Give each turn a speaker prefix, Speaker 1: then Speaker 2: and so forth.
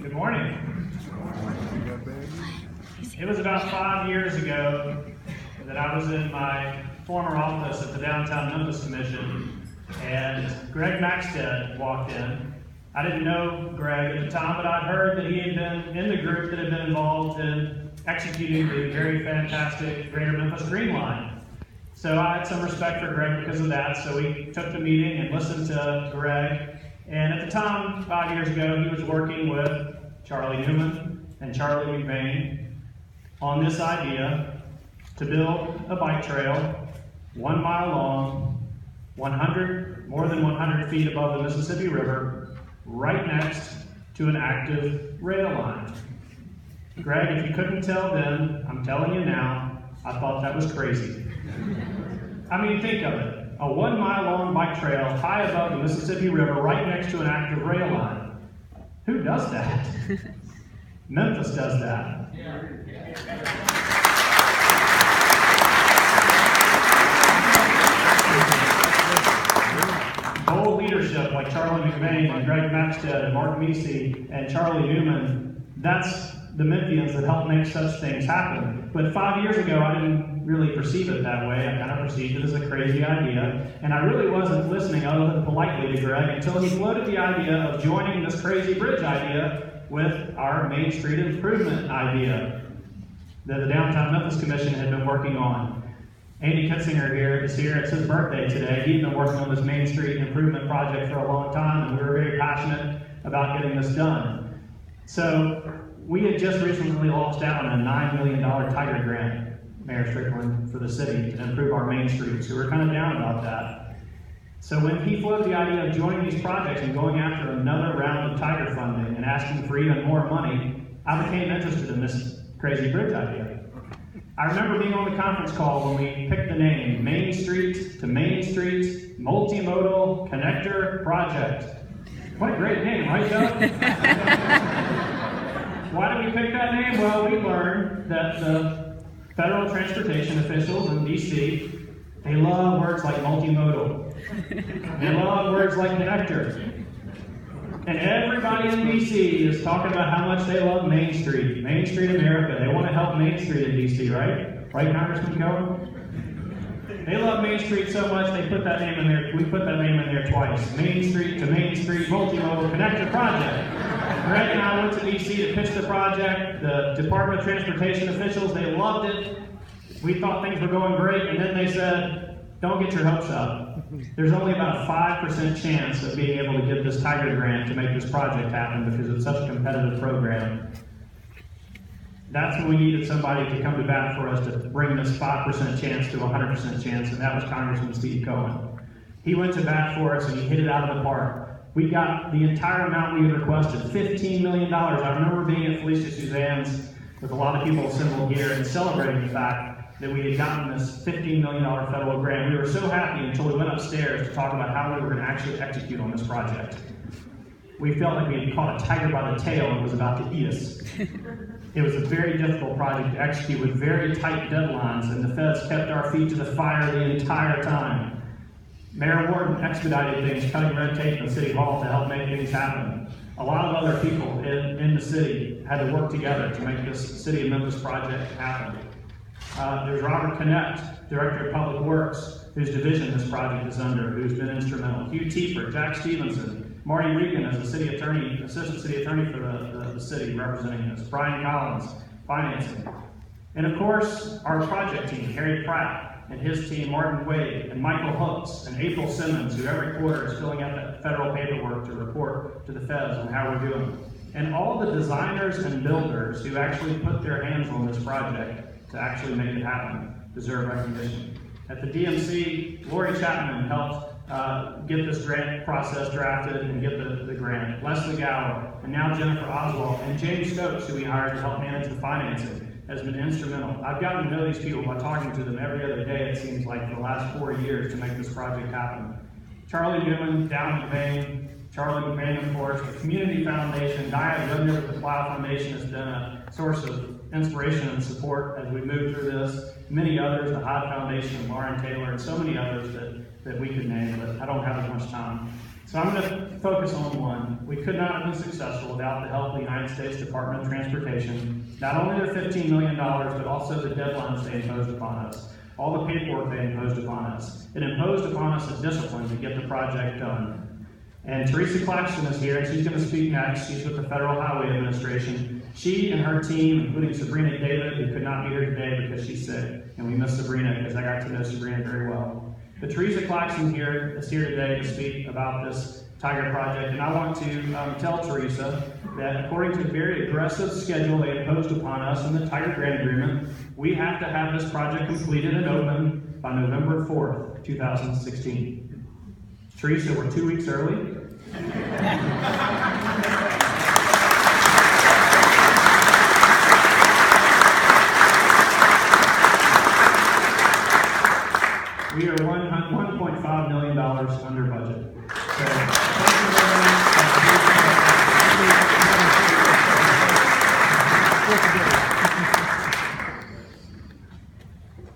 Speaker 1: Good morning. It was about 5 years ago that I was in my former office at the Downtown Memphis Commission, and Greg Maxted walked in. I didn't know Greg at the time, but I'd heard that he had been in the group that had been involved in executing the very fantastic Greater Memphis Green Line. So I had some respect for Greg because of that, so we took the meeting and listened to Greg. And at the time, 5 years ago, he was working with Charlie Newman and Charlie McBain on this idea to build a bike trail 1 mile long, more than 100 feet above the Mississippi River, right next to an active rail line. Greg, if you couldn't tell then, I'm telling you now, I thought that was crazy. I mean, think of it. A 1 mile long bike trail high above the Mississippi River right next to an active rail line. Who does that? Memphis does that. Bold leadership like Charlie McBain and Greg Maxted and Mark Meese and Charlie Newman, that's the Memphians that helped make such things happen. But 5 years ago, I didn't really perceive it that way. I kind of perceived it as a crazy idea. And I really wasn't listening other than politely to Greg until he floated the idea of joining this crazy bridge idea with our Main Street improvement idea that the Downtown Memphis Commission had been working on. Andy Kitzinger here is here. It's his birthday today. He'd been working on this Main Street improvement project for a long time, and we were very passionate about getting this done. So we had just recently lost out on a $9 million Tiger grant, Mayor Strickland, for the city to improve our main streets. So we're kind of down about that. So when he floated the idea of joining these projects and going after another round of Tiger funding and asking for even more money, I became interested in this crazy bridge idea. I remember being on the conference call when we picked the name, Main Street to Main Street Multimodal Connector Project. What a great name, right, Doug? Why did we pick that name? Well, we learned that the federal transportation officials in D.C., they love words like multimodal. They love words like connector. And everybody in D.C. is talking about how much they love Main Street America. They want to help Main Street in D.C., right? Right, Congressman Cohen? They love Main Street so much they put that name in there. We put that name in there twice. Main Street to Main Street Multimodal Connector Project. Greg and I went to D.C. to pitch the project. The Department of Transportation officials, they loved it. We thought things were going great, and then they said, don't get your hopes up. There's only about a 5% chance of being able to get this Tiger grant to make this project happen because it's such a competitive program. That's when we needed somebody to come to bat for us to bring this 5% chance to a 100% chance, and that was Congressman Steve Cohen. He went to bat for us and he hit it out of the park. We got the entire amount we had requested, $15 million. I remember being at Felicia Suzanne's with a lot of people assembled here and celebrating the fact that we had gotten this $15 million federal grant. We were so happy until we went upstairs to talk about how we were going to actually execute on this project. We felt like we had caught a tiger by the tail and was about to eat us. It was a very difficult project to execute with very tight deadlines, and the feds kept our feet to the fire the entire time. Mayor Warden expedited things, cutting red tape in City Hall to help make things happen. A lot of other people in the city had to work together to make this City of Memphis project happen. There's Robert Connect, Director of Public Works, whose division this project is under, who's been instrumental. Hugh Tiefer, Jack Stevenson, Marty Regan as the city attorney, assistant city attorney for the city representing us, Brian Collins, financing. And of course, our project team, Harry Pratt and his team, Martin Wade, and Michael Hooks, and April Simmons, who every quarter is filling out that federal paperwork to report to the feds on how we're doing. And all the designers and builders who actually put their hands on this project to actually make it happen deserve recognition. At the DMC, Lori Chapman helped get this grant process drafted and get the grant. Leslie Gower, and now Jennifer Oswald, and James Stokes, who we hired to help manage the financing, has been instrumental. I've gotten to know these people by talking to them every other day, it seems like, for the last 4 years to make this project happen. Charlie Newman, Down McBain, Charlie McBain, of course, the Community Foundation, Diane Rudner with the Plow Foundation has been a source of inspiration and support as we move through this. Many others, the Hyde Foundation, Lauren Taylor, and so many others that we could name, but I don't have as much time. So I'm going to focus on one. We could not have been successful without the help of the United States Department of Transportation. Not only their $15 million, but also the deadlines they imposed upon us. All the paperwork they imposed upon us. It imposed upon us a discipline to get the project done. And Teresa Claxton is here, and she's going to speak next. She's with the Federal Highway Administration. She and her team, including Sabrina David, who could not be here today because she's sick, and we miss Sabrina because I got to know Sabrina very well. But Teresa Claxton is here today to speak about this Tiger project, and I want to tell Teresa that according to the very aggressive schedule they imposed upon us in the Tiger Grant Agreement, we have to have this project completed and open by November 4th, 2016. Teresa, we're 2 weeks early. We are $1.5 million under budget. So, thank you very much.